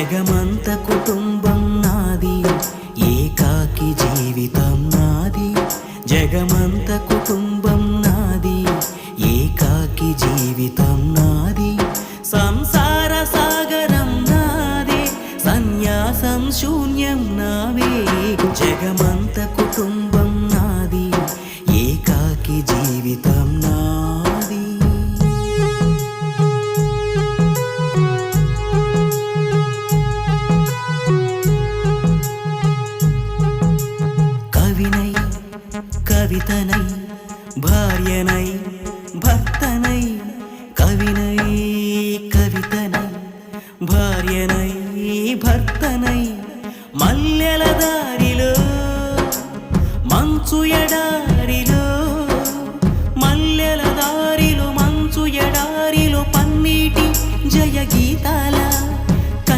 జగమంత కుటుంబం నాది, ఏకాకి జీవితం నాది. జగమంత కుటుంబం నాది, ఏకాకి జీవితం నాది. సంసార సాగరం నాదే, సన్యాసం శూన్యం నావే. జగమంత కుటుంబం నాది, ఏకాకి జీవితం నాది. కవినై కవితనై భార్యనై భర్తనై, కవినై కవితనై భార్యనై భర్తనై, మల్లెల దారిలో మంచు ఎడారిలో